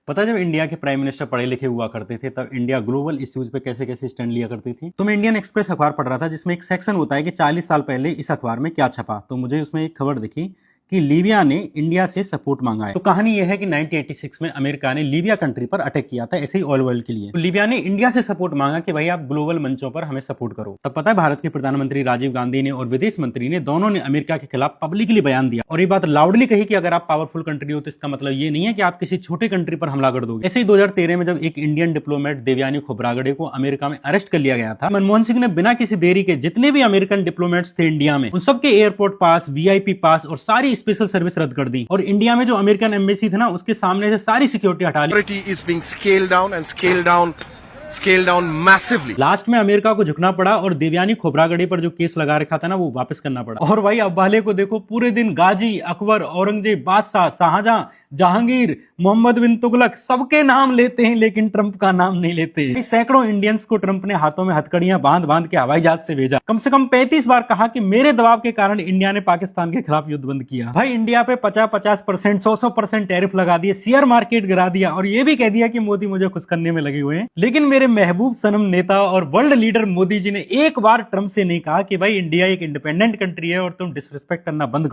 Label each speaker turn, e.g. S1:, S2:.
S1: पता है जब इंडिया के प्राइम मिनिस्टर पढ़े लिखे हुआ करते थे तब इंडिया ग्लोबल इश्यूज पे कैसे कैसे स्टैंड लिया करती थी। तो मैं इंडियन एक्सप्रेस अखबार पढ़ रहा था जिसमें एक सेक्शन होता है कि 40 साल पहले इस अखबार में क्या छपा। तो मुझे उसमें एक खबर दिखी कि लीबिया ने इंडिया से सपोर्ट मांगा है। तो कहानी यह है कि 1986 में अमेरिका ने लीबिया कंट्री पर अटैक किया था ऐसे ही ऑयल वेल के लिए। तो लीबिया ने इंडिया से सपोर्ट मांगा कि भाई आप ग्लोबल मंचों पर हमें सपोर्ट करो। तब पता है भारत के प्रधानमंत्री राजीव गांधी ने और विदेश मंत्री ने दोनों ने अमेरिका के खिलाफ पब्लिकली बयान दिया और ये बात लाउडली कही कि अगर आप पावरफुल कंट्री हो तो इसका मतलब ये नहीं है कि आप किसी छोटे कंट्री पर हमला कर दोगे। ऐसे ही 2013 में जब एक इंडियन डिप्लोमेट देवयानी खोब्रागडे को अमेरिका में अरेस्ट कर लिया गया था, मनमोहन सिंह ने बिना किसी देरी के जितने भी अमेरिकन डिप्लोमेट्स थे इंडिया में उन सबके एयरपोर्ट पास, वीआईपी पास और सारी स्पेशल सर्विस रद्द कर दी और इंडिया में जो अमेरिकन एम्बेसी थी ना उसके सामने से सारी सिक्योरिटी हटा ली।
S2: Scale down massively.
S1: लास्ट में अमेरिका को झुकना पड़ा और देवयानी खोब्रागडे पर जो केस लगा रखा था ना वो वापस करना पड़ा। और भाई अब वाले को देखो, पूरे दिन गाजी, अकबर, औरंगजेब, बादशाह, शाहजहां, जहांगीर, मोहम्मद बिन तुगलक सबके नाम लेते हैं लेकिन ट्रंप का नाम नहीं लेते। सैकड़ों इंडियंस को ट्रंप ने हाथों में हथकड़ियां बांध बांध के हवाई जहाज से भेजा। कम से कम 35 बार कहा कि मेरे दबाव के कारण इंडिया ने पाकिस्तान के खिलाफ युद्ध बंद किया। भाई इंडिया पे 50-50%, 100% टैरिफ लगा दिए, शेयर मार्केट गिरा दिया और ये भी कह दिया कि मोदी मुझे खुश करने में लगे हुए हैं। लेकिन मेरे महबूब सनम नेता और वर्ल्ड लीडर मोदी जी ने एक बार ट्रंप से नहीं कहा कि भाई इंडिया एक इंडिपेंडेंट कंट्री है और तुम डिसरिस्पेक्ट करना बंद करो।